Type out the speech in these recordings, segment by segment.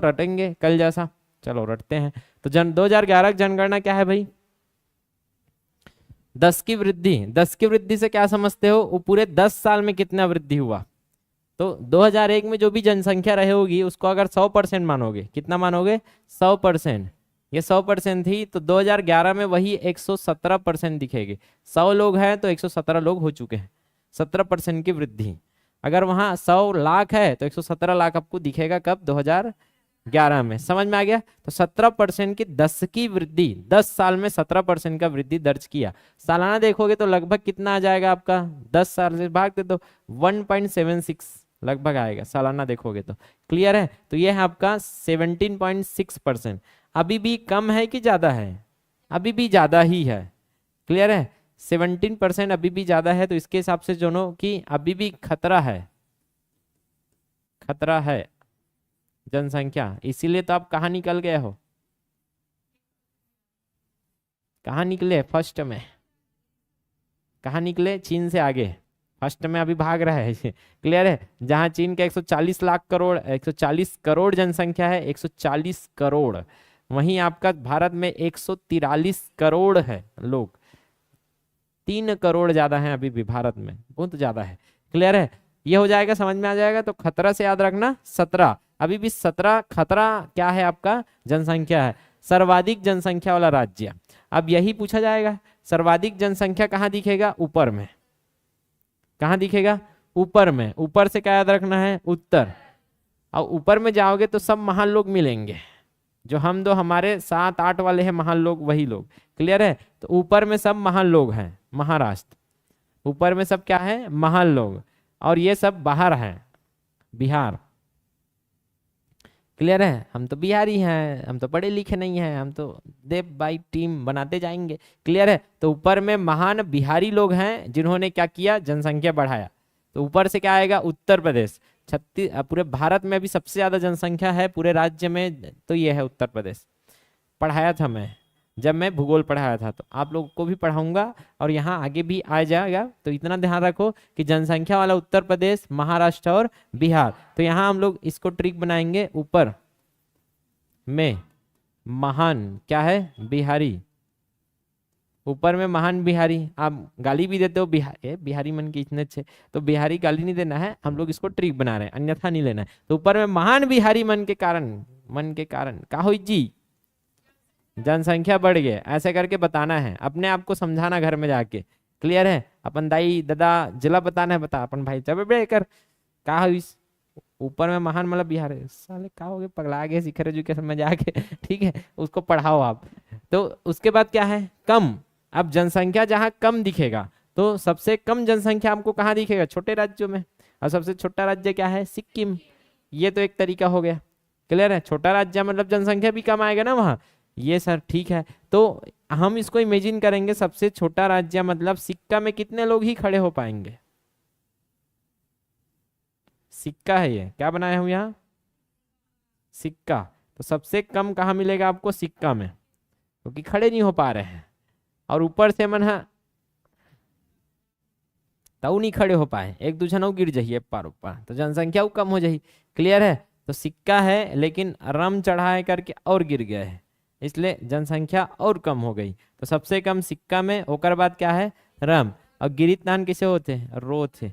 रटेंगे कल जैसा, चलो रटते हैं। तो 2011 की जनगणना क्या है भाई? 10 की वृद्धि। 10 की वृद्धि से क्या समझते हो? वो पूरे 10 साल में कितना वृद्धि हुआ। तो 2001 में जो भी जनसंख्या रहे होगी उसको अगर 100% मानोगे, कितना मानोगे? 100%। ये 100% थी, तो 2011 में वही 117% दिखेगी। 100 लोग हैं तो 117 लोग हो चुके हैं, 17% की वृद्धि। अगर वहां 100 लाख है तो 117 लाख आपको दिखेगा कब? 2011 में। समझ में आ गया? तो 17% की 10 की वृद्धि, 10 साल में 17% का वृद्धि दर्ज किया। सालाना देखोगे तो लगभग कितना आ जाएगा आपका? 10 साल से भाग दे दो, 1.76 लगभग आएगा सालाना देखोगे तो। क्लियर है? तो ये है आपका 17.6%। अभी भी कम है कि ज्यादा है? अभी भी ज्यादा ही है। क्लियर है? 17% अभी भी ज्यादा है, तो इसके हिसाब से दोनों की अभी भी खतरा है, खतरा है जनसंख्या। इसीलिए तो आप कहाँ निकल गए हो? कहाँ निकले फर्स्ट में? कहाँ निकले? चीन से आगे फर्स्ट में अभी भाग रहा है। क्लियर है? जहां चीन का 140 लाख करोड़, 140 करोड़ जनसंख्या है, 140 करोड़, वहीं आपका भारत में 143 करोड़ है लोग। 3 करोड़ ज्यादा है अभी भी भारत में, बहुत ज्यादा है। क्लियर है? ये हो जाएगा, समझ में आ जाएगा। तो खतरा से याद रखना 17, अभी भी 17 खतरा क्या है आपका? जनसंख्या है। सर्वाधिक जनसंख्या वाला राज्य, अब यही पूछा जाएगा। सर्वाधिक जनसंख्या कहाँ दिखेगा? ऊपर में। कहाँ दिखेगा? ऊपर में। ऊपर से क्या याद रखना है? उत्तर। और ऊपर में जाओगे तो सब महान लोग मिलेंगे, जो हम दो हमारे 7-8 वाले हैं महान लोग, वही लोग। क्लियर है? तो ऊपर में सब महान लोग हैं, महाराष्ट्र ऊपर में सब क्या है? महान लोग। और ये सब बाहर हैं, बिहार। क्लियर है? हम तो बिहारी हैं, हम तो पढ़े लिखे नहीं हैं, हम तो देव बाई टीम बनाते जाएंगे। क्लियर है? तो ऊपर में महान बिहारी लोग हैं जिन्होंने क्या किया? जनसंख्या बढ़ाया। तो ऊपर से क्या आएगा? उत्तर प्रदेश। 36 पूरे भारत में अभी सबसे ज्यादा जनसंख्या है पूरे राज्य में, तो ये है उत्तर प्रदेश। पढ़ाया था मैं, जब मैं भूगोल पढ़ाया था, तो आप लोगों को भी पढ़ाऊंगा और यहाँ आगे भी आ जाएगा। तो इतना ध्यान रखो कि जनसंख्या वाला उत्तर प्रदेश, महाराष्ट्र और बिहार। तो यहाँ हम लोग इसको ट्रिक बनाएंगे, ऊपर में महान क्या है? बिहारी। ऊपर में महान बिहारी। आप गाली भी देते हो बिहारी मन के इतने अच्छे, तो बिहारी गाली नहीं देना है, हम लोग इसको ट्रिक बना रहे हैं, अन्यथा नहीं लेना है। तो ऊपर में महान बिहारी मन के कारण, मन के कारण का हो जी? जनसंख्या बढ़ गई, ऐसे करके बताना है, अपने आप को समझाना घर में जाके। क्लियर है? अपन दाई दादा जिला बताना है, बता अपन भाई चल कर का हुई ऊपर में महान मतलब बिहार है। साले का हो गए, पगला गए शिखर एजुकेशन में जाके। ठीक है, उसको पढ़ाओ आप। तो उसके बाद क्या है? कम। अब जनसंख्या जहां कम दिखेगा, तो सबसे कम जनसंख्या आपको कहाँ दिखेगा? छोटे राज्यों में। और सबसे छोटा राज्य क्या है? सिक्किम। ये तो एक तरीका हो गया। क्लियर है? छोटा राज्य मतलब जनसंख्या भी कम आएगा ना वहां। ये सर ठीक है। तो हम इसको इमेजिन करेंगे, सबसे छोटा राज्य मतलब सिक्का में कितने लोग ही खड़े हो पाएंगे? सिक्का है, ये क्या बनाया हूं यहाँ? सिक्का। तो सबसे कम कहाँ मिलेगा आपको? सिक्का में, क्योंकि खड़े नहीं हो पा रहे हैं। और ऊपर से मन है तो नहीं खड़े हो पाए, एक दूसरे गिर जाइए पार ऊपर, तो जनसंख्या कम हो जाए। क्लियर है? तो सिक्का है, लेकिन रम चढ़ाए करके और गिर गया है, इसलिए जनसंख्या और कम हो गई। तो सबसे कम सिक्का में, ओकर बाद क्या है? रम। और गिरित नान किसे होते हैं? रो थे।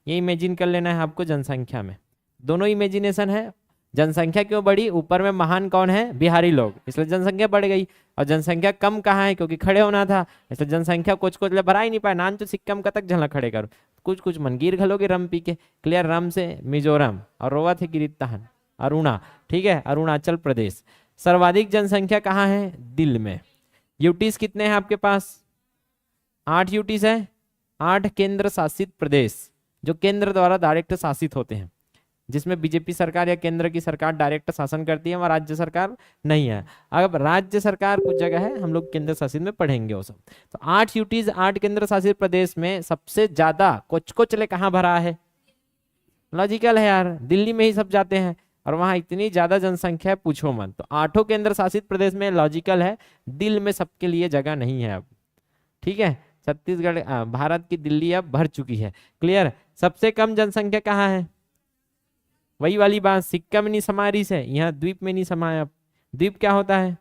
ये इमेजिन कर लेना है आपको जनसंख्या में, दोनों इमेजिनेशन है। जनसंख्या क्यों बढ़ी? ऊपर में महान कौन है? बिहारी लोग, इसलिए जनसंख्या बढ़ गई। और जनसंख्या कम कहाँ है? क्योंकि खड़े होना था, इसलिए जनसंख्या कुछ कुछ भरा ही नहीं पाया। नान तो सिक्कम का तक झलक खड़े करो, कुछ कुछ मनगीर घलोगे रम पी के। क्लियर? रम से मिजोरम, और रोवा थे गिरिताहन, अरुणा। ठीक है, अरुणाचल प्रदेश। सर्वाधिक जनसंख्या कहाँ है? दिल्ली में। यूटीज कितने हैं आपके पास? 8 यूटीज है। 8 केंद्र शासित प्रदेश, जो केंद्र द्वारा डायरेक्ट शासित होते हैं, जिसमें बीजेपी सरकार या केंद्र की सरकार डायरेक्ट शासन करती है, वहां राज्य सरकार नहीं है। अब राज्य सरकार कुछ जगह है, हम लोग केंद्र शासित में पढ़ेंगे वो सब। तो 8 यूटीज, 8 केंद्र शासित प्रदेश में सबसे ज्यादा कुछ को चले कहाँ भरा है? लॉजिकल है यार, दिल्ली में ही सब जाते हैं, और वहां इतनी ज्यादा जनसंख्या है पूछो मत। तो 8 केंद्र शासित प्रदेश में लॉजिकल है, दिल्ली में सबके लिए जगह नहीं है अब। ठीक है? छत्तीसगढ़, भारत की दिल्ली अब भर चुकी है। क्लियर? सबसे कम जनसंख्या कहाँ है? वही वाली बात, सिक्का में नहीं समाया रिस है, यहाँ द्वीप में नहीं समाया। द्वीप क्या होता है?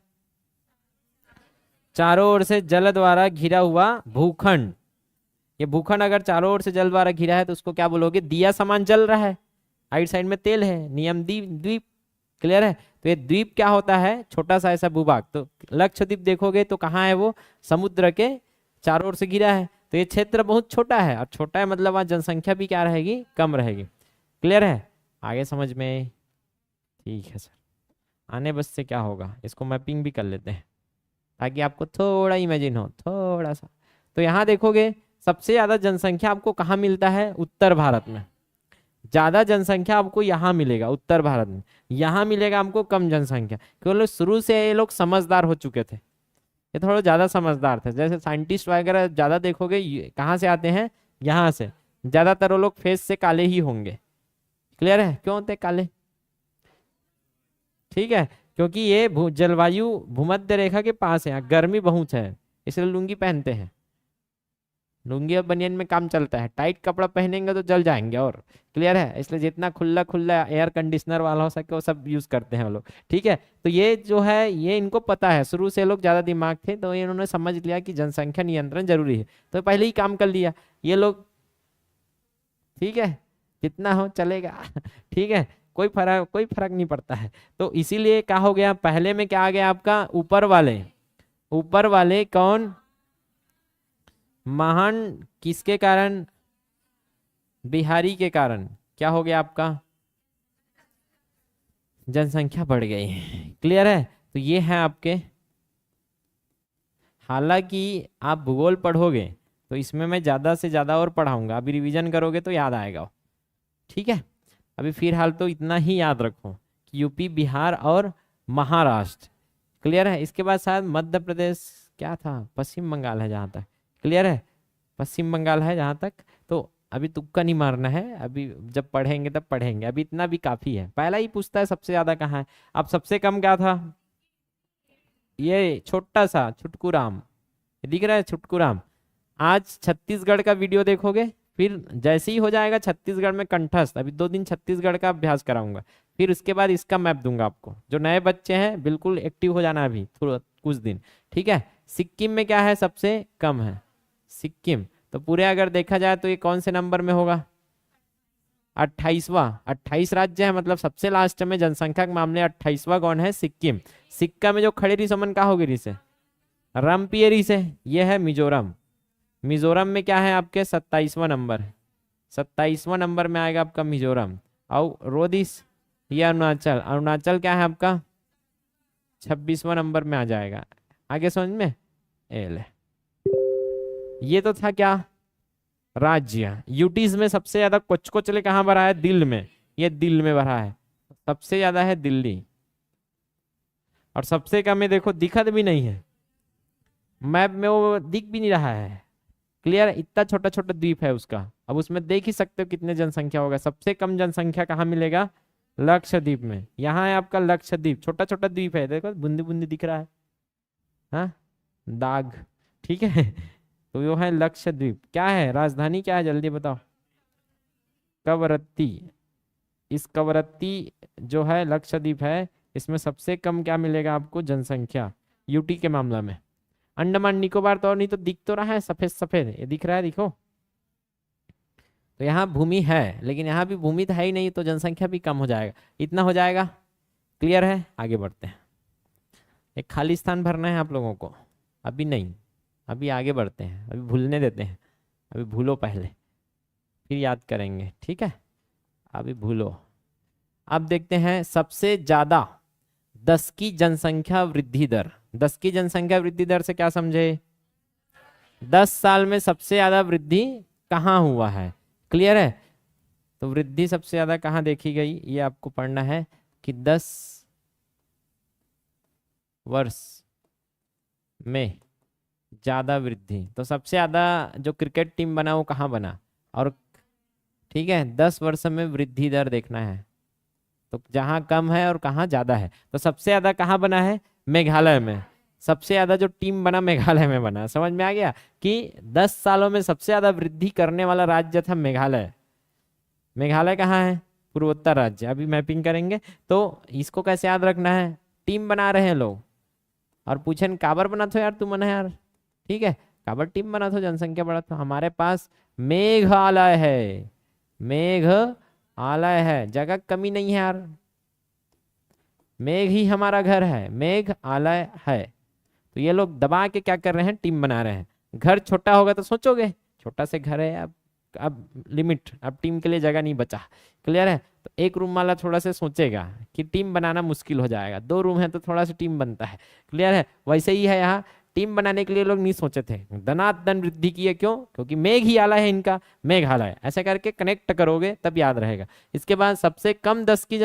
चारों ओर से जल द्वारा घिरा हुआ भूखंड। ये भूखंड अगर चारों ओर से जल द्वारा घिरा है तो उसको क्या बोलोगे? दिया समान जल रहा है, साइड साइड में तेल है, नियम द्वीप। क्लियर है? तो ये द्वीप क्या होता है? छोटा सा ऐसा भूभाग। तो लक्षद्वीप देखोगे तो कहाँ है वो? समुद्र के चारों ओर से घिरा है। तो ये क्षेत्र बहुत छोटा है, और छोटा है मतलब वहाँ जनसंख्या भी क्या रहेगी? कम रहेगी। क्लियर है? आगे समझ में? ठीक है सर। आने बस से क्या होगा, इसको मैपिंग भी कर लेते हैं ताकि आपको थोड़ा इमेजिन हो, थोड़ा सा। तो यहाँ देखोगे सबसे ज्यादा जनसंख्या आपको कहाँ मिलता है? उत्तर भारत में। ज्यादा जनसंख्या आपको यहाँ मिलेगा उत्तर भारत में, यहाँ मिलेगा हमको कम जनसंख्या, क्योंकि शुरू से ये लोग समझदार हो चुके थे, ये थोड़ा ज्यादा समझदार थे। जैसे साइंटिस्ट वगैरह ज्यादा देखोगे कहाँ से आते हैं? यहाँ से। ज्यादातर वो लोग फेस से काले ही होंगे। क्लियर है? क्यों होते काले? ठीक है, क्योंकि ये जलवायु भूमध्य रेखा के पास है, गर्मी बहुत है, इसलिए लुंगी पहनते हैं। लुंगी और बनियान में काम चलता है, टाइट कपड़ा पहनेंगे तो जल जाएंगे। और क्लियर है? इसलिए जितना खुला खुला एयर कंडीशनर वाला हो सके वो सब यूज करते हैं वो लोग। ठीक है, तो ये जो है ये इनको पता है, शुरू से लोग ज्यादा दिमाग थे तो इन्होंने समझ लिया कि जनसंख्या नियंत्रण जरूरी है, तो पहले ही काम कर लिया ये लोग। ठीक है, जितना हो चलेगा। ठीक है, कोई फर्क नहीं पड़ता है। तो इसीलिए क्या हो गया, पहले में क्या आ गया आपका? ऊपर वाले कौन? महान किसके कारण? बिहारी के कारण। क्या हो गया आपका? जनसंख्या बढ़ गई। क्लियर है? तो ये है आपके, हालांकि आप भूगोल पढ़ोगे तो इसमें मैं ज्यादा से ज्यादा और पढ़ाऊंगा, अभी रिवीजन करोगे तो याद आएगा। ठीक है, अभी फिलहाल तो इतना ही याद रखो कि यूपी, बिहार और महाराष्ट्र। क्लियर है? इसके बाद शायद मध्य प्रदेश, क्या था, पश्चिम बंगाल है जहाँ तक। क्लियर है? पश्चिम बंगाल है जहाँ तक। तो अभी तुक्का नहीं मारना है, अभी जब पढ़ेंगे तब पढ़ेंगे, अभी इतना भी काफी है। पहला ही पूछता है सबसे ज्यादा कहाँ है। अब सबसे कम क्या था? ये छोटा सा छुटकुराम, दिख रहा है छुटकुराम। आज छत्तीसगढ़ का वीडियो देखोगे, फिर जैसे ही हो जाएगा छत्तीसगढ़ में कंठस्थ, अभी 2 दिन छत्तीसगढ़ का अभ्यास कराऊंगा, फिर उसके बाद इसका मैप दूंगा आपको। जो नए बच्चे हैं बिल्कुल एक्टिव हो जाना अभी थोड़ा कुछ दिन। ठीक है, सिक्किम में क्या है? सबसे कम है सिक्किम। तो पूरे अगर देखा जाए तो ये कौन से नंबर में होगा? 28वां। 28 राज्य है, मतलब सबसे लास्ट में जनसंख्या के मामले 28वां कौन है? सिक्किम। सिक्का में जो खड़े रही समन का होगी से रमपियरी से, ये है मिजोरम। मिजोरम में क्या है आपके? 27वां नंबर है, 27वां नंबर में आएगा आपका मिजोरम। और रोदिस, ये अरुणाचल। अरुणाचल क्या है आपका? 26वां नंबर में आ जाएगा। आगे समझ में? ले, ये तो था क्या? राज्य। यूटीज में सबसे ज्यादा कोचले कहाँ भरा है? दिल में। ये दिल में भरा है, सबसे ज्यादा है दिल्ली। और सबसे कम में देखो दिखत भी नहीं है मैप में, वो दिख भी नहीं रहा है। क्लियर? इतना छोटा छोटा द्वीप है उसका। अब उसमें देख ही सकते हो कितने जनसंख्या होगा। सबसे कम जनसंख्या कहाँ मिलेगा? लक्षद्वीप में। यहाँ है आपका लक्षद्वीप, छोटा छोटा द्वीप है, देखो बूंदी बूंदी दिख रहा है, हाँ, दाग। ठीक है, तो वो है लक्षद्वीप। क्या है राजधानी, क्या है जल्दी बताओ? कवरत्ती। इस कवरत्ती जो है लक्षद्वीप है, इसमें सबसे कम क्या मिलेगा आपको? जनसंख्या, यूटी के मामला में। अंडमान निकोबार तो नहीं, तो दिख तो रहा है सफेद सफेद, ये दिख रहा है, दिखो। तो यहाँ भूमि है, लेकिन यहाँ भी भूमि तो है ही नहीं, तो जनसंख्या भी कम हो जाएगा, इतना हो जाएगा। क्लियर है? आगे बढ़ते हैं। एक खाली स्थान भरना है आप लोगों को, अभी नहीं, अभी आगे बढ़ते हैं, अभी भूलने देते हैं, अभी भूलो पहले फिर याद करेंगे। ठीक है, अभी भूलो। अब देखते हैं सबसे ज्यादा 10 की जनसंख्या वृद्धि दर। 10 की जनसंख्या वृद्धि दर से क्या समझे? 10 साल में सबसे ज्यादा वृद्धि कहाँ हुआ है। क्लियर है? तो वृद्धि सबसे ज्यादा कहाँ देखी गई, ये आपको पढ़ना है कि 10 वर्ष में ज्यादा वृद्धि। तो सबसे ज्यादा जो क्रिकेट टीम बना वो कहाँ बना? और ठीक है, 10 वर्ष में वृद्धि दर देखना है, तो जहां कम है और कहां ज्यादा है। तो सबसे ज्यादा कहां बना है? मेघालय में। सबसे ज्यादा जो टीम बना मेघालय में बना। समझ में आ गया कि 10 सालों में सबसे ज्यादा वृद्धि करने वाला राज्य था मेघालय। मेघालय कहाँ है? पूर्वोत्तर राज्य। अभी मैपिंग करेंगे तो इसको कैसे याद रखना है, टीम बना रहे हैं लोग और पूछे काबर बना थो यार, तू मना यार, ठीक है, काबर टीम बना थो, जनसंख्या बढ़ा तो हमारे पास मेघालय है, मेघालय है, जगह कमी नहीं है यार, मेघ ही हमारा घर है, मेघालय है। तो ये लोग दबा के क्या कर रहे हैं, टीम बना रहे हैं। घर छोटा होगा तो सोचोगे छोटा से घर है, अब लिमिट, अब टीम के लिए जगह नहीं बचा, क्लियर है। तो एक रूम वाला थोड़ा सा सोचेगा कि टीम बनाना मुश्किल हो जाएगा, 2 रूम है तो थोड़ा सा टीम बनता है, क्लियर है। वैसे ही है यहाँ, टीम बनाने के लिए लोग नहीं सोचे थे, धनाधन वृद्धि की है, क्यों, क्योंकि मेघ ही आला है इनका, मेघालय, ऐसा करके कनेक्ट करोगे तब याद रहेगा। इसके बाद सबसे कम 10 की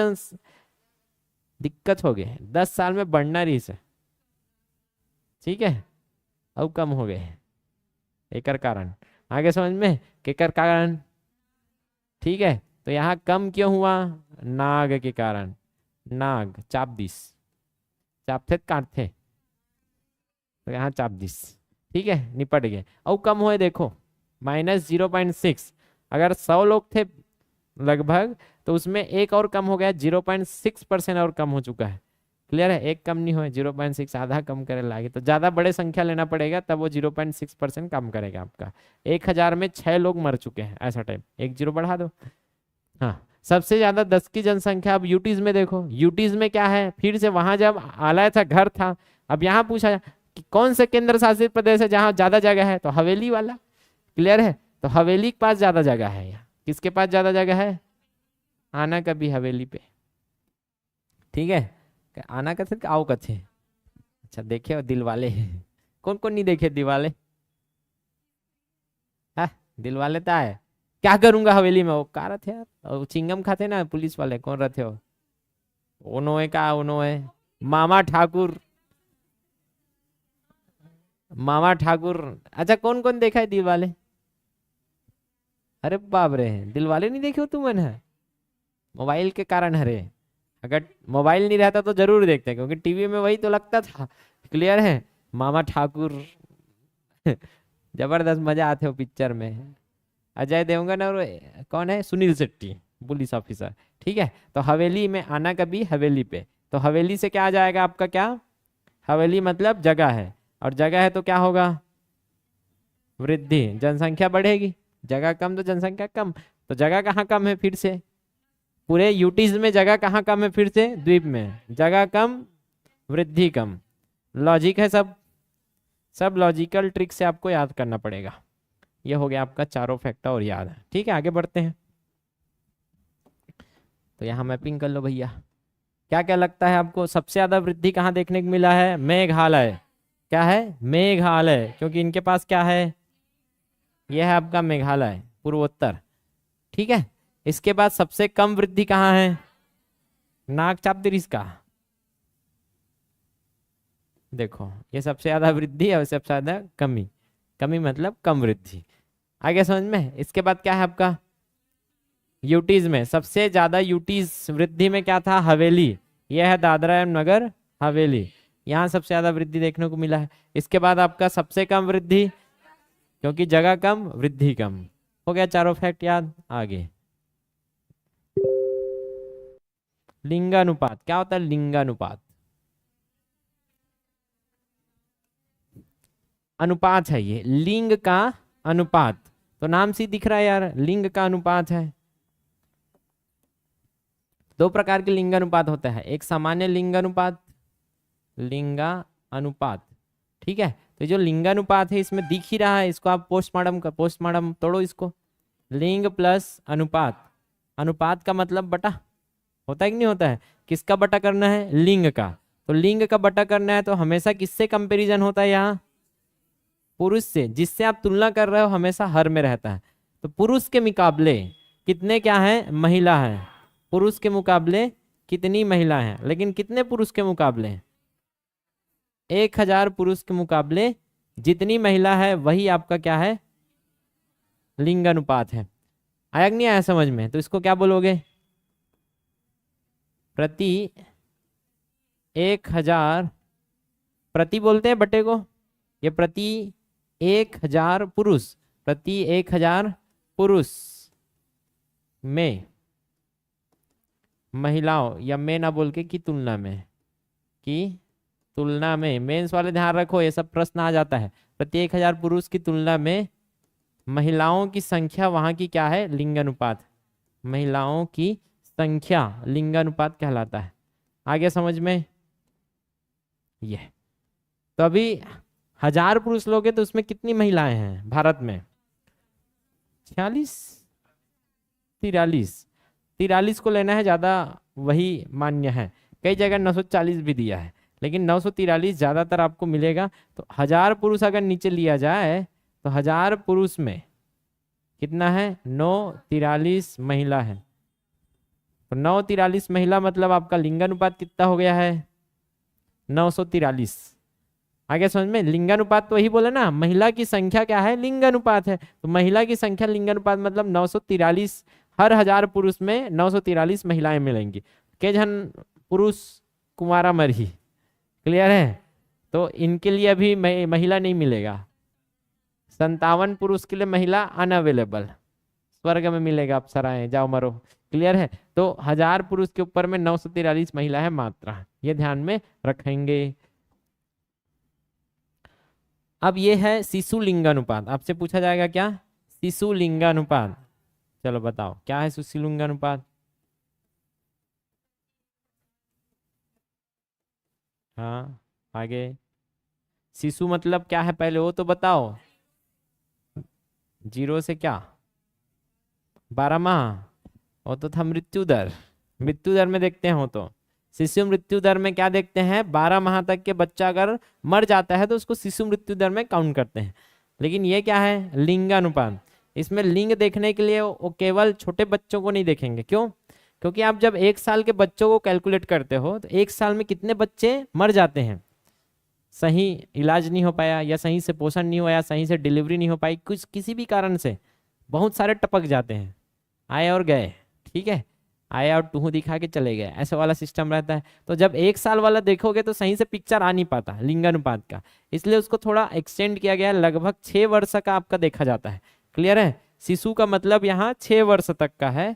दिक्कत हो गई, 10 साल में बढ़ना रही से, ठीक है, अब कम हो गए, एकर कारण, आगे समझ में, केकर कारण, ठीक है। तो यहाँ कम क्यों हुआ, नाग के कारण, नाग चाप दिस, चाप थे काट थे, तो यहाँ चाप दिस, ठीक है, निपट गए। अब कम हुए देखो -0.6, अगर 100 लोग थे लगभग तो उसमें एक और कम हो गया, 0.6% और कम हो चुका है, क्लियर है। एक कम नहीं हुआ, 0.6 आधा कम करे लागे, तो ज्यादा बड़े संख्या लेना पड़ेगा तब वो 0.6% कम करेगा आपका। 1000 में 6 लोग मर चुके हैं, ऐसा टाइप, एक 0 बढ़ा दो। हाँ, सबसे ज्यादा 10 की जनसंख्या, अब यूटीज में देखो, यूटीज में क्या है, फिर से वहां जब आलय था घर था, अब यहाँ पूछा कि कौन से केंद्र शासित प्रदेश है जहाँ ज्यादा जगह है, तो हवेली वाला, क्लियर है। तो हवेली के पास ज्यादा जगह है, यहाँ किसके पास ज्यादा जगह है, आना कभी हवेली पे, ठीक है, आना कथे आओ कथे, अच्छा देखे दिल वाले कौन कौन नहीं देखे दिलवाले, हाँ दिल वाले तो आए, क्या करूंगा हवेली में, वो कहा रहे थे यार, और चिंगम खाते ना पुलिस वाले, कौन रहते हो, ओनो का ओनो है, मामा ठाकुर, मामा ठाकुर, अच्छा कौन कौन देखा है दिल वाले, अरे बाप रे, दिल वाले नहीं देखे हो तुम है, मोबाइल के कारण, अरे अगर मोबाइल नहीं रहता तो जरूर देखते, क्योंकि टीवी में वही तो लगता था, क्लियर है। मामा ठाकुर जबरदस्त मजा आते हो पिक्चर में, अजय देवगन और कौन है, सुनील शेट्टी, पुलिस ऑफिसर, ठीक है। तो हवेली में आना कभी हवेली पे, तो हवेली से क्या आ जाएगा आपका, क्या, हवेली मतलब जगह है, और जगह है तो क्या होगा, वृद्धि, जनसंख्या बढ़ेगी, जगह कम तो जनसंख्या कम, तो जगह कहाँ कम है, फिर से पूरे यूटीज में जगह कहाँ कम है, फिर से द्वीप में जगह कम, वृद्धि कम, लॉजिक है सब, सब लॉजिकल ट्रिक से आपको याद करना पड़ेगा। ये हो गया आपका चारों फैक्टर और याद है, ठीक है, आगे बढ़ते हैं। तो यहाँ मैपिंग कर लो भैया, क्या क्या लगता है आपको, सबसे ज्यादा वृद्धि कहाँ देखने को मिला है, मेघालय, क्या है, मेघालय, क्योंकि इनके पास क्या है, यह है आपका मेघालय, पूर्वोत्तर, ठीक है। इसके बाद सबसे कम वृद्धि कहाँ है, नाग चापदिरिस का, देखो ये सबसे ज्यादा वृद्धि है और सबसे ज्यादा कमी, कमी मतलब कम वृद्धि, आगे समझ में। इसके बाद क्या है आपका, यूटीज में सबसे ज्यादा, यूटीज वृद्धि में क्या था, हवेली, यह है दादरा एवं नगर हवेली, यहाँ सबसे ज्यादा वृद्धि देखने को मिला है। इसके बाद आपका सबसे कम वृद्धि, क्योंकि जगह कम वृद्धि कम, हो गया चारों फैक्ट याद। आगे लिंगानुपात, क्या होता है लिंगानुपात, अनुपात है ये, लिंग का अनुपात, तो नाम से दिख रहा है यार, लिंग का अनुपात है। 2 प्रकार के लिंगानुपात होता है, एक सामान्य लिंगानुपात, लिंगानुपात, ठीक है। तो जो लिंगानुपात है इसमें दिख ही रहा है, इसको आप पोस्टमार्टम तोड़ो इसको, लिंग प्लस अनुपात, अनुपात का मतलब बटा होता है कि नहीं होता है, किसका बटा करना है, लिंग का, तो लिंग का बटा करना है तो हमेशा किससे कंपैरिजन होता है, यहाँ पुरुष से, जिससे आप तुलना कर रहे हो हमेशा हर में रहता है। तो पुरुष के मुकाबले कितने क्या है, महिला है, पुरुष के मुकाबले कितनी महिला है, लेकिन कितने पुरुष के मुकाबले, 1000 पुरुष के मुकाबले जितनी महिला है वही आपका क्या है, लिंगानुपात है। आया कि नहीं आया समझ में, तो इसको क्या बोलोगे, प्रति 1000, प्रति बोलते हैं बटे को, ये प्रति 1000 पुरुष, प्रति 1000 पुरुष में महिलाओं, या में ना बोल के की तुलना में, की तुलना में, मेंस वाले ध्यान रखो ये सब प्रश्न आ जाता है। प्रति 1000 पुरुष की तुलना में महिलाओं की संख्या, वहां की क्या है, लिंगानुपात, महिलाओं की संख्या लिंगानुपात कहलाता है। आगे समझ में ये। तो अभी 1000 पुरुष लोग हैं तो उसमें कितनी महिलाएं हैं भारत में, 46, 43, 43 को लेना है ज्यादा, वही मान्य है। कई जगह 940 भी दिया है, लेकिन 943 ज्यादातर आपको मिलेगा। तो 1000 पुरुष अगर नीचे लिया जाए तो 1000 पुरुष में कितना है, 943 महिला है। तो 943 महिला मतलब आपका लिंगानुपात कितना हो गया है, 943। आगे समझ में, लिंगानुपात तो वही बोले ना, महिला की संख्या क्या है, लिंगानुपात है। तो महिला की संख्या लिंगानुपात मतलब 943, हर 1000 पुरुष में 943 महिलाएं मिलेंगी। के जन पुरुष कुमारा मरही, क्लियर है। तो इनके लिए अभी महिला नहीं मिलेगा। 57 पुरुष के लिए महिला अनअवेलेबल, स्वर्ग में मिलेगा, अप्सराएं जाओ मरो, क्लियर है। तो 1000 पुरुष के ऊपर में 943 महिला है मात्रा, ये ध्यान में रखेंगे। अब ये है शिशु लिंगानुपात, आपसे पूछा जाएगा क्या, शिशु लिंगानुपात। चलो बताओ क्या है शिशु लिंगानुपात। हाँ आगे, शिशु मतलब क्या है पहले वो तो बताओ। 0 से क्या, 12 माह, वो तो था मृत्यु दर। मृत्यु दर में देखते हो तो शिशु मृत्यु दर में क्या देखते हैं, 12 माह तक के बच्चा अगर मर जाता है तो उसको शिशु मृत्यु दर में काउंट करते हैं। लेकिन ये क्या है, लिंगानुपात। इसमें लिंग देखने के लिए वो केवल छोटे बच्चों को नहीं देखेंगे, क्यों, क्योंकि आप जब 1 साल के बच्चों को कैलकुलेट करते हो तो 1 साल में कितने बच्चे मर जाते हैं, सही इलाज नहीं हो पाया, या सही से पोषण नहीं हुआ, या सही से डिलीवरी नहीं हो पाई, कुछ किसी भी कारण से बहुत सारे टपक जाते हैं, आए और गए, ठीक है, आए और टूह दिखा के चले गए, ऐसा वाला सिस्टम रहता है। तो जब 1 साल वाला देखोगे तो सही से पिक्चर आ नहीं पाता लिंगानुपात का, इसलिए उसको थोड़ा एक्सटेंड किया गया है, लगभग 6 वर्ष का आपका देखा जाता है, क्लियर है। शिशु का मतलब यहाँ 6 वर्ष तक का है।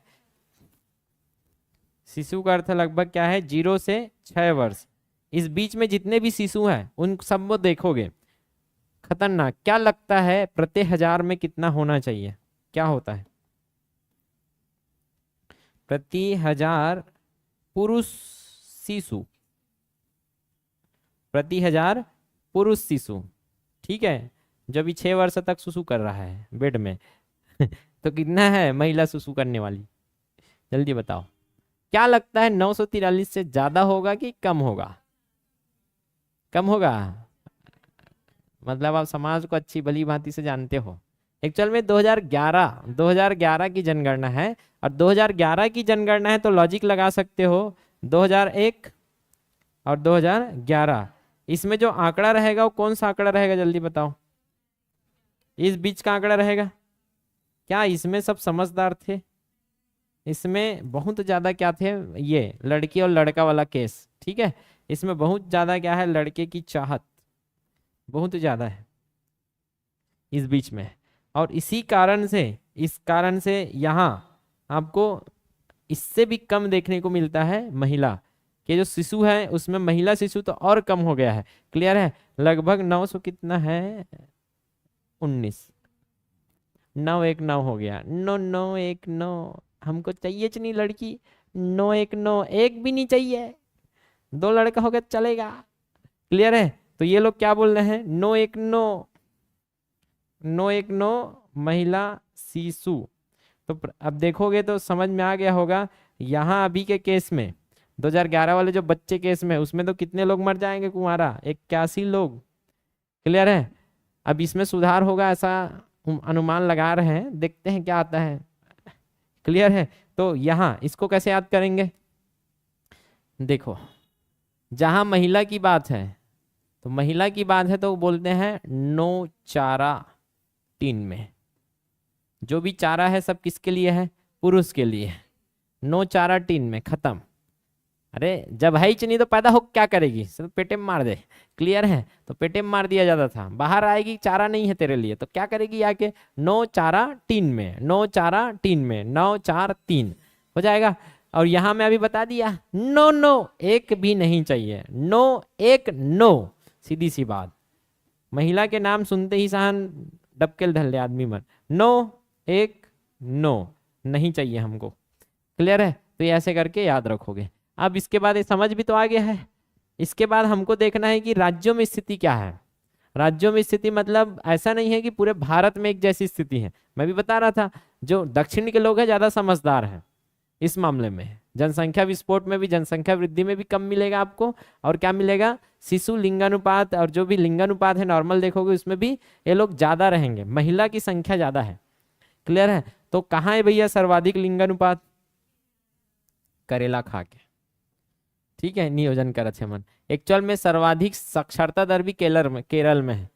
शिशु का अर्थ लगभग क्या है, 0 से 6 वर्ष। इस बीच में जितने भी शिशु हैं उन सब को देखोगे, खतरनाक। क्या लगता है प्रति 1000 में कितना होना चाहिए, क्या होता है प्रति 1000 पुरुष शिशु, प्रति 1000 पुरुष शिशु, ठीक है, जो भी 6 वर्ष तक सुसु कर रहा है बेड में तो कितना है महिला सुसु करने वाली, जल्दी बताओ। क्या लगता है 943 से ज्यादा होगा कि कम होगा, कम होगा, मतलब आप समाज को अच्छी भली भांति से जानते हो। एक्चुअल में 2011 की जनगणना है, और 2011 की जनगणना है तो लॉजिक लगा सकते हो 2001 और 2011, इसमें जो आंकड़ा रहेगा वो कौन सा आंकड़ा रहेगा, जल्दी बताओ। इस बीच का आंकड़ा रहेगा क्या, इसमें सब समझदार थे, इसमें बहुत ज्यादा क्या थे, ये लड़की और लड़का वाला केस, ठीक है, इसमें बहुत ज्यादा क्या है, लड़के की चाहत बहुत ज्यादा है इस बीच में। और इसी कारण से, इस कारण से यहाँ आपको इससे भी कम देखने को मिलता है महिला के जो शिशु है, उसमें महिला शिशु तो और कम हो गया है, क्लियर है। लगभग 900 कितना है, 19, 919 हो गया, 9919, हमको चाहिए नहीं लड़की, 919 एक भी नहीं चाहिए, 2 लड़का होगा चलेगा, क्लियर है। तो ये लोग क्या बोल रहे हैं, 919 महिला शिशु। तो अब देखोगे तो समझ में आ गया होगा, यहाँ अभी के केस में 2011 वाले जो बच्चे केस में, उसमें तो कितने लोग मर जाएंगे कुमारा, 81 लोग, क्लियर है। अब इसमें सुधार होगा ऐसा अनुमान लगा रहे हैं, देखते हैं क्या आता है, क्लियर है। तो यहाँ इसको कैसे याद करेंगे, देखो जहां महिला की बात है, तो महिला की बात है तो बोलते हैं 9 4 3 में, जो भी चारा है सब किसके लिए है, पुरुष के लिए, 9 4 3 में खत्म। अरे जब है ही नहीं तो पैदा हो क्या करेगी, सिर्फ पेटे में मार दे, क्लियर है। तो पेटे में मार दिया जाता था, बाहर आएगी, चारा नहीं है तेरे लिए, तो क्या करेगी आके, 9 4 3 में, 9 4 3 में, 9 4 3 हो जाएगा। और यहां मैं अभी बता दिया नो नो एक भी नहीं चाहिए, नो एक नो, सीधी सी बात। महिला के नाम सुनते ही सहन डबकेल धल ले आदमी मन, नो एक नो नहीं चाहिए हमको। क्लियर है? तो ये ऐसे करके याद रखोगे। अब इसके बाद ये समझ भी तो आ गया है। इसके बाद हमको देखना है कि राज्यों में स्थिति क्या है। राज्यों में स्थिति मतलब ऐसा नहीं है कि पूरे भारत में एक जैसी स्थिति है। मैं भी बता रहा था जो दक्षिण के लोग हैं ज्यादा समझदार हैं इस मामले में। जनसंख्या विस्फोट में भी, जनसंख्या वृद्धि में भी कम मिलेगा आपको। और क्या मिलेगा? शिशु लिंगानुपात और जो भी लिंगानुपात है नॉर्मल देखोगे उसमें भी ये लोग ज्यादा रहेंगे, महिला की संख्या ज्यादा है। क्लियर है? तो कहाँ है भैया सर्वाधिक लिंगानुपात? करेला खा के, ठीक है, नियोजन करत है मन। एक्चुअल में सर्वाधिक साक्षरता दर भी केरल में है।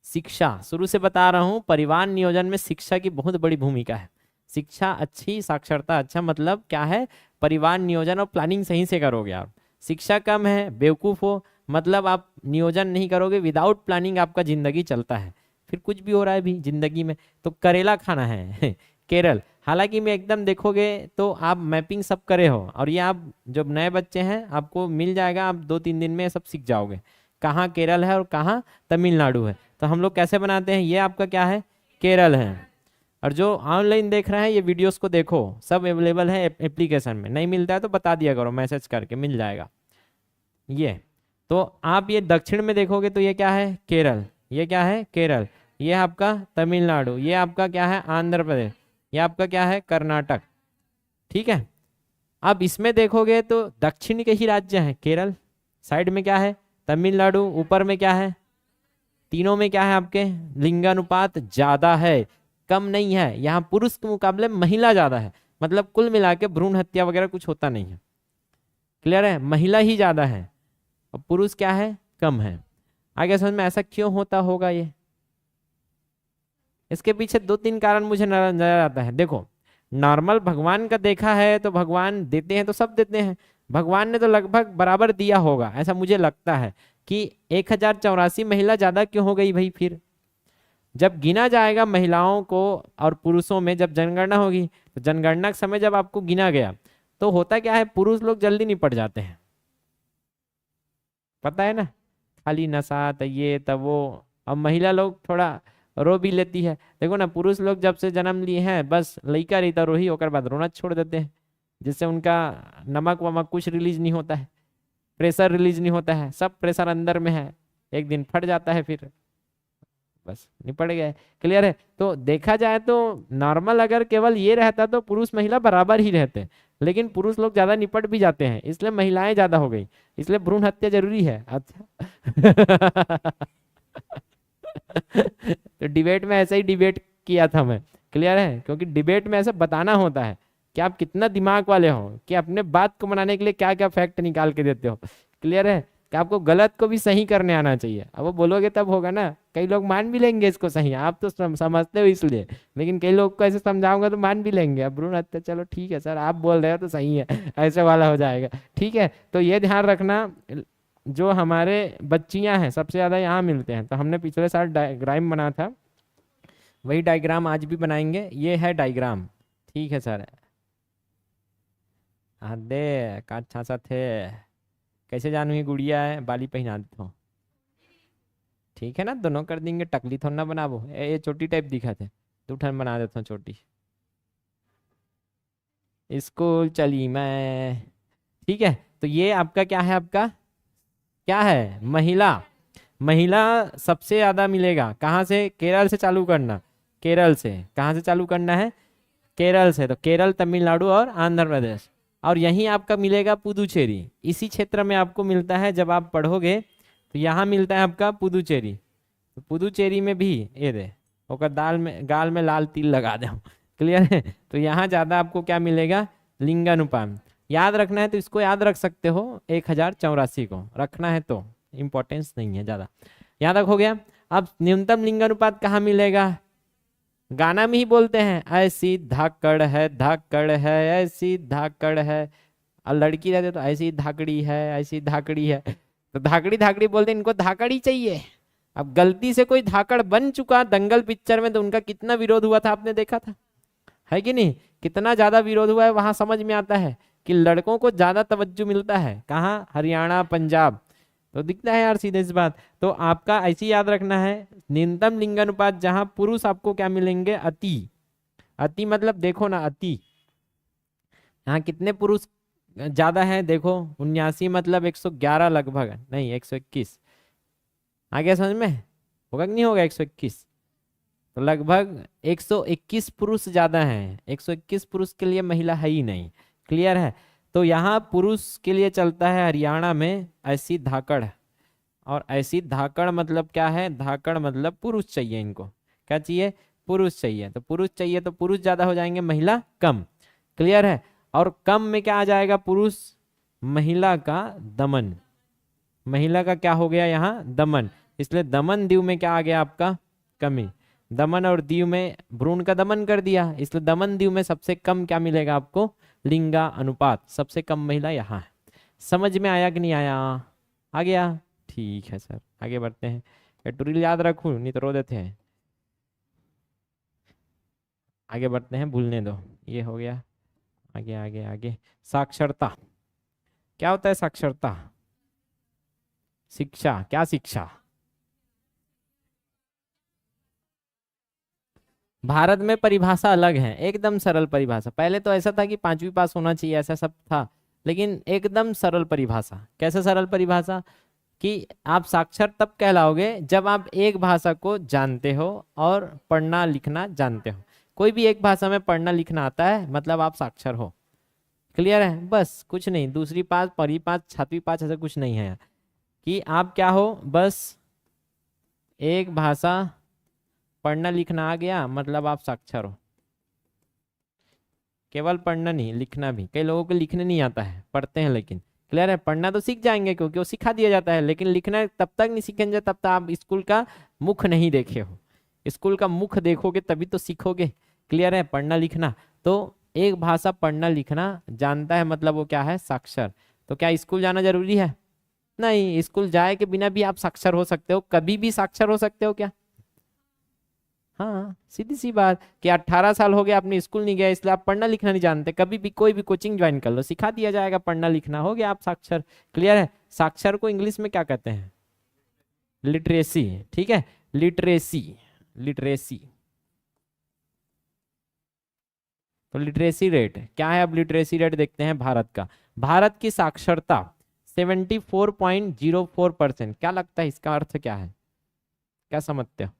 शिक्षा, शुरू से बता रहा हूं, परिवार नियोजन में शिक्षा की बहुत बड़ी भूमिका है। शिक्षा अच्छी, साक्षरता अच्छा, मतलब क्या है? परिवार नियोजन और प्लानिंग सही से करोगे आप। शिक्षा कम है, बेवकूफ हो, मतलब आप नियोजन नहीं करोगे, विदाउट प्लानिंग आपका जिंदगी चलता है, फिर कुछ भी हो रहा है भी जिंदगी में। तो करेला खाना है केरल। हालांकि मैं एकदम देखोगे तो आप मैपिंग सब करे हो, और ये आप जब नए बच्चे हैं आपको मिल जाएगा, आप 2-3 दिन में सब सीख जाओगे कहाँ केरल है और कहाँ तमिलनाडु है। तो हम लोग कैसे बनाते हैं, ये आपका क्या है? केरल है। और जो ऑनलाइन देख रहे हैं ये वीडियोस को देखो, सब अवेलेबल है एप्लीकेशन में। नहीं मिलता है तो बता दिया करो, मैसेज करके मिल जाएगा। ये तो आप ये दक्षिण में देखोगे तो ये क्या है? केरल। ये क्या है? केरल। ये आपका तमिलनाडु। ये आपका क्या है? आंध्र प्रदेश। ये आपका क्या है? कर्नाटक। ठीक है। अब इसमें देखोगे तो दक्षिण के ही राज्य हैं। केरल साइड में क्या है? तमिलनाडु। ऊपर में क्या है? तीनों में क्या है आपके? लिंगानुपात ज्यादा है, कम नहीं है। यहाँ पुरुष के मुकाबले महिला ज्यादा है, मतलब कुल मिला के भ्रूण हत्या वगैरह कुछ होता नहीं है। क्लियर है? महिला ही ज्यादा है और पुरुष क्या है? कम है। आगे समझ में ऐसा क्यों होता होगा? ये इसके पीछे 2-3 कारण मुझे नजर आता है। देखो, नॉर्मल भगवान का देखा है तो भगवान देते हैं तो सब देते हैं, भगवान ने तो लगभग बराबर दिया होगा, ऐसा मुझे लगता है कि 1084 महिला ज्यादा क्यों हो गई भाई? फिर जब गिना जाएगा महिलाओं को और पुरुषों में, जब जनगणना होगी तो जनगणना के समय जब आपको गिना गया तो होता क्या है? पुरुष लोग जल्दी निपट जाते हैं, पता है ना, खाली नशा तो ये तब वो। अब महिला लोग थोड़ा रो भी लेती है। देखो ना, पुरुष लोग जब से जन्म लिए हैं बस लड़का रहता रोही, होकर बाद रोना छोड़ देते हैं, जिससे उनका नमक वमक कुछ रिलीज नहीं होता है, प्रेशर रिलीज नहीं होता है, सब प्रेशर अंदर में है, एक दिन फट जाता है, फिर बस निपट गए। क्लियर है? तो देखा जाए तो नॉर्मल अगर केवल ये रहता तो पुरुष महिला बराबर ही रहते, लेकिन पुरुष लोग ज्यादा निपट भी जाते हैं, इसलिए महिलाएं ज्यादा हो गई, इसलिए भ्रूण हत्या जरूरी है। अच्छा तो डिबेट में ऐसा ही डिबेट किया था मैं। क्लियर है? क्योंकि डिबेट में ऐसा बताना होता है कि आप कितना दिमाग वाले हो, कि अपने बात को मनाने के लिए क्या क्या फैक्ट निकाल के देते हो। क्लियर है? कि आपको गलत को भी सही करने आना चाहिए। अब वो बोलोगे तब होगा ना, कई लोग मान भी लेंगे इसको सही, आप तो समझते हो इसलिए, लेकिन कई लोग को ऐसे समझाऊंगा तो मान भी लेंगे। अब भ्रूण हत्या, चलो ठीक है सर, आप बोल रहे हो तो सही है, ऐसे वाला हो जाएगा। ठीक है, तो ये ध्यान रखना, जो हमारे बच्चियां हैं सबसे ज्यादा यहाँ मिलते हैं। तो हमने पिछले साल डायग्राम बना था, वही डायग्राम आज भी बनाएंगे। ये है डायग्राम, ठीक है सर? दे का अच्छा सा थे, कैसे जानू ये गुड़िया है, बाली पहना देता हूँ, ठीक है ना? दोनों कर देंगे, टकली थोड़ा ना बनाबो, ये छोटी टाइप दिखा थे, 2 ठन बना देता हूँ छोटी। स्कूल चली मैं, ठीक है? तो ये आपका क्या है? आपका क्या है? महिला। महिला सबसे ज्यादा मिलेगा, कहाँ से? केरल से चालू करना, केरल से। कहाँ से चालू करना है? केरल से। तो केरल, तमिलनाडु और आंध्र प्रदेश, और यहीं आपका मिलेगा पुदुचेरी। इसी क्षेत्र में आपको मिलता है, जब आप पढ़ोगे तो यहाँ मिलता है आपका पुदुचेरी। तो पुदुचेरी में भी ये दे होकर गाल में लाल तिल लगा दो। क्लियर है? तो यहाँ ज्यादा आपको क्या मिलेगा? लिंगानुपात। याद रखना है तो इसको याद रख सकते हो, 1084 को रखना है तो इंपॉर्टेंस नहीं है ज्यादा, याद रखो गया। अब न्यूनतम लिंगानुपात कहाँ मिलेगा? गाना में ही बोलते हैं, ऐसी धाकड़ है, धाकड़ है, ऐसी धाकड़ है। और लड़की रहते तो ऐसी धाकड़ी है, ऐसी धाकड़ी है। तो धाकड़ी धाकड़ी बोलते हैं, इनको धाकड़ी चाहिए। अब गलती से कोई धाकड़ बन चुका दंगल पिक्चर में तो उनका कितना विरोध हुआ था, आपने देखा था, है कि नहीं? कितना ज्यादा विरोध हुआ है, वहां समझ में आता है कि लड़कों को ज्यादा तवज्जो मिलता है कहाँ, हरियाणा, पंजाब। तो दिखता है यार सीधे सी बात। तो आपका ऐसे ही याद रखना है, न्यूनतम लिंगानुपात जहां पुरुष आपको क्या मिलेंगे, अति। अति मतलब देखो ना, अति यहाँ कितने पुरुष ज्यादा है, देखो 79 मतलब 111 लगभग, नहीं 121। आ गया समझ में, होगा कि नहीं होगा 121? तो लगभग 121 पुरुष ज्यादा हैं, 121 पुरुष के लिए महिला है ही नहीं। क्लियर है? तो यहाँ पुरुष के लिए चलता है हरियाणा में ऐसी धाकड़। और ऐसी धाकड़ मतलब क्या है, धाकड़ मतलब पुरुष चाहिए इनको। क्या चाहिए? पुरुष चाहिए। तो पुरुष चाहिए तो पुरुष ज्यादा हो जाएंगे, महिला कम। क्लियर है? और कम में क्या आ जाएगा, पुरुष, महिला का दमन। महिला का क्या हो गया यहाँ, दमन। इसलिए दमन दीव में क्या आ गया आपका, कमी। दमन और दीव में भ्रूण का दमन कर दिया, इसलिए दमन दीव में सबसे कम क्या मिलेगा आपको, लिंगा अनुपात, सबसे कम महिला यहाँ है। समझ में आया कि नहीं आया? आ गया? ठीक है सर, आगे बढ़ते हैं। ट्यूटोरियल याद रखूं, नहीं तो रो देते हैं। आगे बढ़ते हैं, भूलने दो, ये हो गया। आगे आगे आगे, साक्षरता। क्या होता है साक्षरता? शिक्षा। क्या शिक्षा? भारत में परिभाषा अलग है, एकदम सरल परिभाषा। पहले तो ऐसा था कि 5वीं पास होना चाहिए, ऐसा सब था, लेकिन एकदम सरल परिभाषा। कैसे सरल परिभाषा? कि आप साक्षर तब कहलाओगे जब आप एक भाषा को जानते हो और पढ़ना लिखना जानते हो। कोई भी एक भाषा में पढ़ना लिखना आता है मतलब आप साक्षर हो। क्लियर है? बस कुछ नहीं, दूसरी पास, पहली पास, छठवीं पास, ऐसा कुछ नहीं है कि आप क्या हो, बस एक भाषा पढ़ना लिखना आ गया मतलब आप साक्षर हो। केवल पढ़ना नहीं, लिखना भी। कई लोगों को लिखने नहीं आता है, पढ़ते हैं लेकिन। क्लियर है? पढ़ना तो सीख जाएंगे क्योंकि वो सिखा दिया जाता है, लेकिन लिखना तब तक नहीं सीखेंगे तब तक आप स्कूल का मुख नहीं देखे हो। स्कूल का मुख देखोगे तभी तो सीखोगे। क्लियर है? पढ़ना लिखना। तो एक भाषा पढ़ना लिखना जानता है मतलब वो क्या है, साक्षर। तो क्या स्कूल जाना जरूरी है? नहीं, स्कूल जाए के बिना भी आप साक्षर हो सकते हो, कभी भी साक्षर हो सकते हो क्या? हाँ, सीधी सी बात कि 18 साल हो गया आपने स्कूल नहीं गया इसलिए आप पढ़ना लिखना नहीं जानते, कभी भी कोई भी कोचिंग ज्वाइन कर लो, सिखा दिया जाएगा पढ़ना लिखना, हो गया आप साक्षर। क्लियर है? साक्षर को इंग्लिश में क्या कहते हैं? लिटरेसी। ठीक है, लिटरेसी। लिटरेसी। तो लिटरेसी रेट क्या है, अब लिटरेसी रेट देखते हैं भारत का। भारत की साक्षरता 74.04%। क्या लगता है इसका अर्थ क्या है, क्या समझते हो?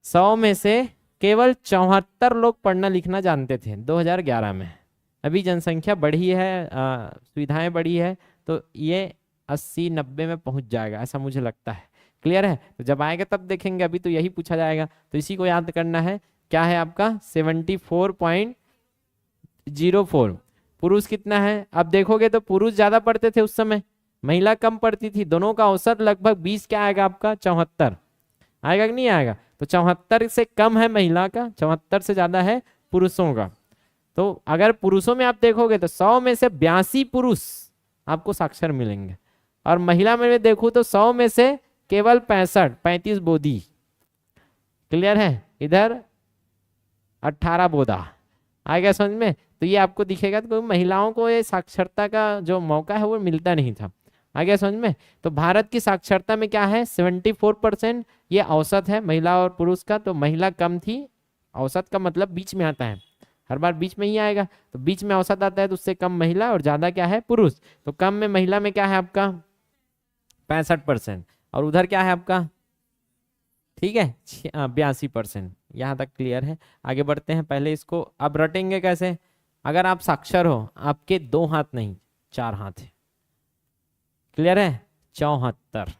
100 में से केवल 74 लोग पढ़ना लिखना जानते थे 2011 में। अभी जनसंख्या बढ़ी है, सुविधाएं बढ़ी है, तो ये 80-90 में पहुंच जाएगा, ऐसा मुझे लगता है। क्लियर है? तो जब आएगा तब देखेंगे, अभी तो यही पूछा जाएगा, तो इसी को याद करना है। क्या है आपका 74.04। पुरुष कितना है? अब देखोगे तो पुरुष ज्यादा पढ़ते थे उस समय, महिला कम पढ़ती थी, दोनों का औसत लगभग 20 क्या आएगा आपका, 74 आएगा कि नहीं आएगा? तो 74 से कम है महिला का, 74 से ज्यादा है पुरुषों का। तो अगर पुरुषों में आप देखोगे तो 100 में से 82 पुरुष आपको साक्षर मिलेंगे, और महिला में देखूं तो 100 में से केवल 35 बोधी। क्लियर है? इधर 18 बोधा। आ गया समझ में? तो ये आपको दिखेगा तो महिलाओं को ये साक्षरता का जो मौका है वो मिलता नहीं था। आ गया समझ में? तो भारत की साक्षरता में क्या है, 74%। ये औसत है महिला और पुरुष का, तो महिला कम थी। औसत का मतलब बीच में आता है, हर बार बीच में ही आएगा, तो बीच में औसत आता है तो उससे कम महिला और ज्यादा क्या है, पुरुष। तो कम में महिला में क्या है आपका 65%, और उधर क्या है आपका, ठीक है 82%। यहाँ तक क्लियर है? आगे बढ़ते हैं। पहले इसको अब रटेंगे कैसे। अगर आप साक्षर हो, आपके 2 हाथ नहीं 4 हाथ है। क्लियर है? 74।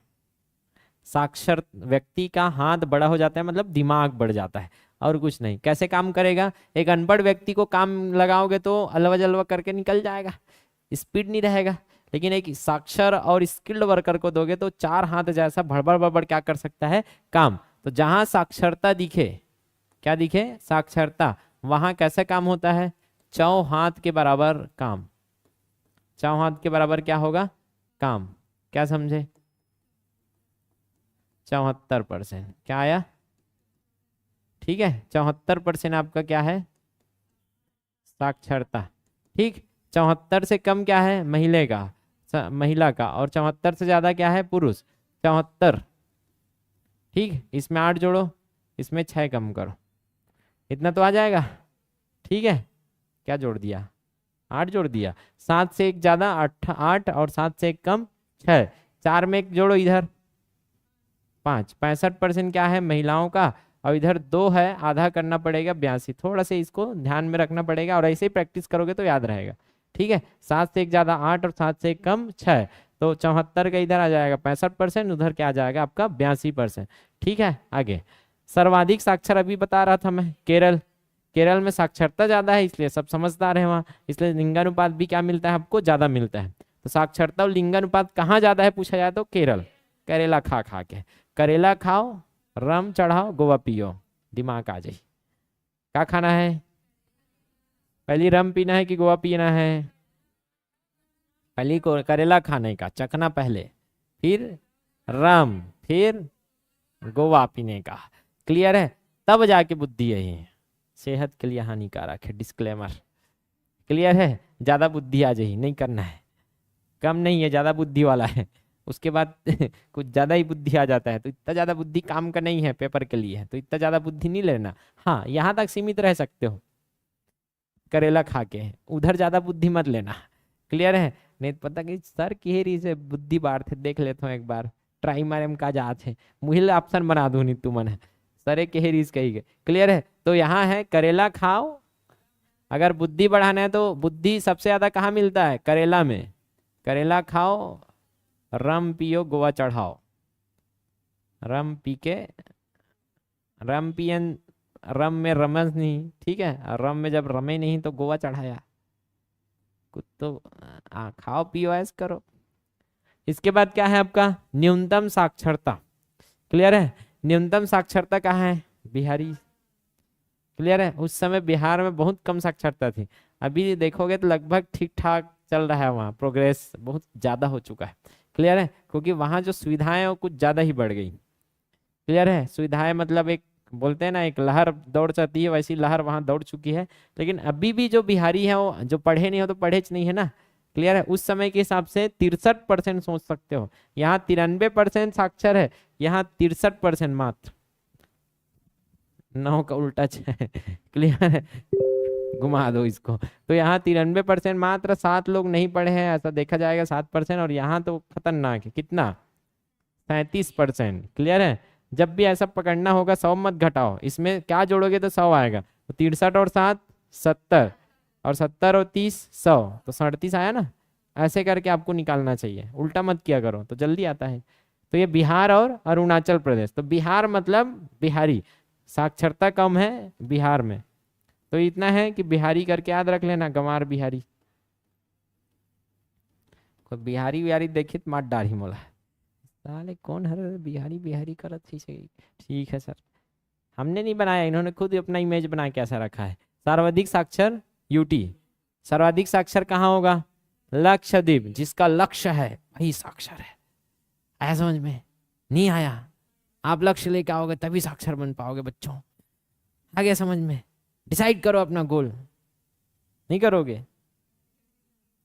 साक्षर व्यक्ति का हाथ बड़ा हो जाता है मतलब दिमाग बढ़ जाता है, और कुछ नहीं। कैसे काम करेगा, एक अनपढ़ व्यक्ति को काम लगाओगे तो अलवा जलवा करके निकल जाएगा, स्पीड नहीं रहेगा। लेकिन एक साक्षर और स्किल्ड वर्कर को दोगे तो 4 हाथ जैसा भड़बड़ बड़बड़ क्या कर सकता है, काम। तो जहां साक्षरता दिखे, क्या दिखे, साक्षरता, वहां कैसे काम होता है, 4 हाथ के बराबर काम। 4 हाथ के बराबर क्या होगा, काम। क्या समझे? 74%। क्या आया? ठीक है, 74% आपका क्या है, साक्षरता। ठीक, 74 से कम क्या है, महिला का, और 74 से ज्यादा क्या है, पुरुष। 74, ठीक, इसमें 8 जोड़ो, इसमें 6 कम करो, इतना तो आ जाएगा। ठीक है, क्या जोड़ दिया, 8 जोड़ दिया। 7 से 1 ज्यादा 8, और 7 से 1 कम 6, 4 में 1 जोड़ो, इधर 5, 65% क्या है महिलाओं का, और इधर 2 है, आधा करना पड़ेगा 82। थोड़ा सा इसको ध्यान में रखना पड़ेगा, और ऐसे ही प्रैक्टिस करोगे तो याद रहेगा। ठीक है, 7 से 1 ज्यादा 8, और 7 से 1 कम 6, तो 74 का इधर आ जाएगा 65%, उधर क्या आ जाएगा आपका 82%। ठीक है, आगे सर्वाधिक साक्षर अभी बता रहा था मैं, केरल। केरल में साक्षरता ज्यादा है, इसलिए सब समझदार है वहाँ, इसलिए लिंगानुपात भी क्या मिलता है आपको, ज्यादा मिलता है। तो साक्षरता और लिंगानुपात कहाँ ज्यादा है पूछा जाए तो केरल। करेला खा खा के, करेला खाओ, रम चढ़ाओ, गोवा पियो, दिमाग आ जाए। क्या खाना है, पहली रम पीना है कि गोवा पीना है, पहली को करेला खाने का चखना पहले, फिर रम, फिर गोवा पीने का। क्लियर है, तब जाके बुद्धि है, ये सेहत के लिए हानिकारक है, डिस्क्लेमर। क्लियर है, ज्यादा बुद्धि आ जाए, नहीं करना है, कम नहीं है, ज्यादा बुद्धि वाला है। उसके बाद कुछ ज्यादा ही बुद्धि आ जाता है, तो इतना ज्यादा बुद्धि काम का नहीं है, पेपर के लिए है, तो इतना ज्यादा बुद्धि नहीं लेना। हाँ, यहाँ तक सीमित रह सकते हो करेला खा के, उधर ज्यादा बुद्धि मत लेना। क्लियर है, नहीं पता कि सर केहरी से बुद्धि बार थे, देख लेते हो एक बार, ट्राई मारे में का जात है, मुहिल ऑप्शन बना दूं नहीं तुमन है, सरे केहरी से कही गए। क्लियर है, तो यहाँ है करेला खाओ, अगर बुद्धि बढ़ाना है तो बुद्धि सबसे ज्यादा कहाँ मिलता है, करेला में। करेला खाओ, रम पियो, गोवा चढ़ाओ, रम पी के, रम पियन, रम में रमस नहीं, ठीक है, रम में जब रमे नहीं तो गोवा चढ़ाया, कुछ तो खाओ पियो ऐस करो। इसके बाद क्या है आपका, न्यूनतम साक्षरता। क्लियर है, न्यूनतम साक्षरता कहाँ है, बिहारी। क्लियर है, उस समय बिहार में बहुत कम साक्षरता थी, अभी देखोगे तो लगभग ठीक ठाक चल रहा है, वहाँ प्रोग्रेस बहुत ज्यादा हो चुका है। क्लियर है, क्योंकि वहाँ जो सुविधाएं हैं वो कुछ ज्यादा ही बढ़ गई। क्लियर है, सुविधाएं मतलब एक बोलते हैं ना, एक लहर दौड़ जाती है, वैसी लहर वहाँ दौड़ चुकी है। लेकिन अभी भी जो बिहारी है वो जो पढ़े नहीं हो तो पढ़े नहीं है ना। क्लियर है, उस समय के हिसाब से 63% सोच सकते हो, यहाँ 93% साक्षर है, यहाँ 63% मात्र, 9 का उल्टा 6। क्लियर है, घुमा दो इसको, तो यहाँ 93% मात्र 7 लोग नहीं पढ़े हैं, ऐसा देखा जाएगा 7%, और यहाँ तो खतरनाक है, कितना 37%। क्लियर है, जब भी ऐसा पकड़ना होगा 100 मत घटाओ, इसमें क्या जोड़ोगे तो 100 आएगा, तो 63 और 7 70, और 70 और 30 100, तो 37 आया ना। ऐसे करके आपको निकालना चाहिए, उल्टा मत किया करो तो जल्दी आता है। तो ये बिहार और अरुणाचल प्रदेश, तो बिहार मतलब बिहारी, साक्षरता कम है बिहार में, तो इतना है कि बिहारी करके याद रख लेना, गंवार बिहारी। कोई बिहारी बिहारी देखी तो मार डारी मोला, साले कौन है बिहारी बिहारी करत थी सही। ठीक है सर, हमने नहीं बनाया, इन्होंने खुद अपना इमेज बना के ऐसा रखा है। सर्वाधिक साक्षर यूटी, सर्वाधिक साक्षर कहाँ होगा, लक्षद्वीप, जिसका लक्ष्य है वही साक्षर है। आया समझ में, नहीं आया, आप लक्ष्य लेके आओगे तभी साक्षर बन पाओगे बच्चों। आ गया समझ में, डिसाइड करो अपना गोल, नहीं करोगे,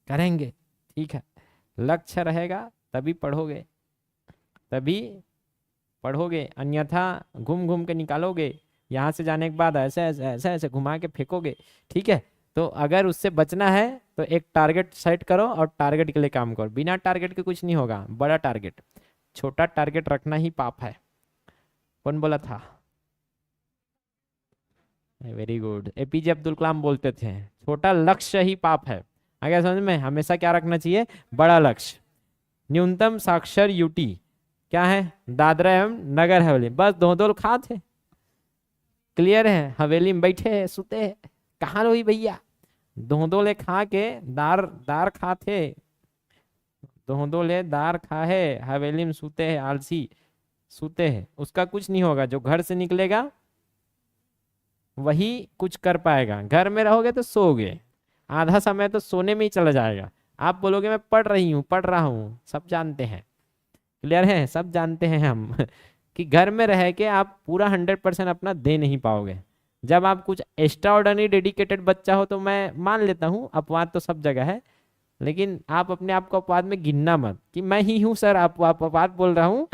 करेंगे। ठीक है, लक्ष्य रहेगा तभी पढ़ोगे, तभी पढ़ोगे, अन्यथा घूम घूम के निकालोगे, यहाँ से जाने के बाद ऐसे ऐसे ऐसे ऐसे घुमा के फेंकोगे। ठीक है, तो अगर उससे बचना है तो एक टारगेट सेट करो और टारगेट के लिए काम करो, बिना टारगेट के कुछ नहीं होगा। बड़ा टारगेट, छोटा टारगेट रखना ही पाप है। कौन बोला था, very good, APJ Abdul Kalam बोलते थे छोटा लक्ष्य ही पाप है। आगे समझ में, हमेशा क्या रखना चाहिए, बड़ा लक्ष्य। न्यूनतम साक्षर यूटी क्या है, दादरा एवं नगर हवेली, बस दो खा थे। क्लियर है, हवेली में बैठे है, सुते है, कहाँ रही भैया, दो ले खा के दार दार खा थे, दो ले दार खा है, हवेली में सुते है, आलसी सुते है, उसका कुछ नहीं होगा। जो घर से निकलेगा वही कुछ कर पाएगा, घर में रहोगे तो सोओगे, आधा समय तो सोने में ही चला जाएगा। आप बोलोगे मैं पढ़ रही हूँ पढ़ रहा हूँ, सब जानते हैं, क्लियर है, सब जानते हैं हम कि घर में रह के आप पूरा 100% अपना दे नहीं पाओगे। जब आप कुछ एक्स्ट्रा ऑर्डिनरी डेडिकेटेड बच्चा हो तो मैं मान लेता हूँ, अपवाद तो सब जगह है, लेकिन आप अपने आप को अपवाद में गिनना मत कि मैं ही हूँ सर, आप अपवाद बोल रहा हूँ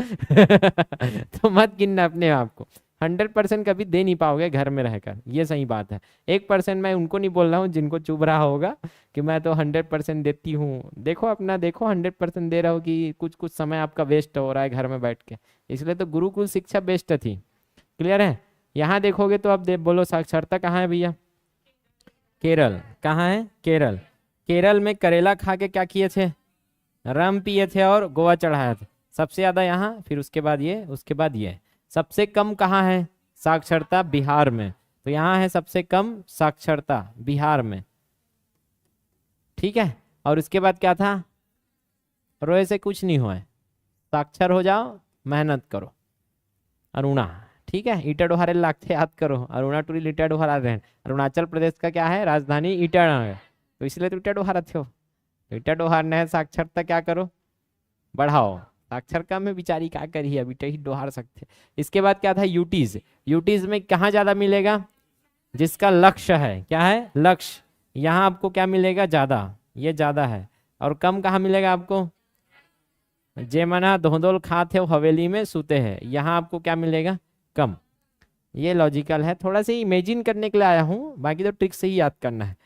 तो मत गिनना अपने आप को। 100% कभी दे नहीं पाओगे घर में रहकर, ये सही बात है। 1% मैं उनको नहीं बोल रहा हूँ जिनको चुभ रहा होगा कि मैं तो 100% देती हूँ। देखो अपना, देखो 100% दे रहा हो कि कुछ कुछ समय आपका वेस्ट हो रहा है घर में बैठ के। इसलिए तो गुरुकुल शिक्षा बेस्ट थी। क्लियर है? यहाँ देखोगे तो अब बोलो साक्षरता कहाँ है भैया? केरल। कहाँ है? केरल। केरल में करेला खा के क्या किए थे? रम पिए थे और गोवा चढ़ाया था। सबसे ज्यादा यहाँ, फिर उसके बाद ये, उसके बाद ये। सबसे कम कहाँ है साक्षरता? बिहार में। तो यहाँ है सबसे कम साक्षरता, बिहार में। ठीक है, और उसके बाद क्या था? रोए से कुछ नहीं हुआ है, साक्षर हो जाओ, मेहनत करो। अरुणा, ठीक है, ईटा डोहारे लागते याद करो, अरुणा टूरी ईटा डोहारा रहे। अरुणाचल प्रदेश का क्या है? राजधानी ईटा है, तो इसलिए तो ईटा डोहारा थे। ईटा डोहारना है, साक्षरता क्या करो? बढ़ाओ। साक्षरता में बिचारी क्या करी, अभी तो ही डोहार सकते। इसके बाद क्या था? यूटीज। यूटीज में कहाँ ज्यादा मिलेगा? जिसका लक्ष्य है, क्या है? लक्ष्य। यहाँ आपको क्या मिलेगा? ज्यादा, ये ज्यादा है। और कम कहाँ मिलेगा आपको? जे मना धोंधोल खाते हो हवेली में सूते हैं, यहाँ आपको क्या मिलेगा? कम। ये लॉजिकल है, थोड़ा सा इमेजिन करने के लिए आया हूँ, बाकी तो ट्रिक से ही याद करना है।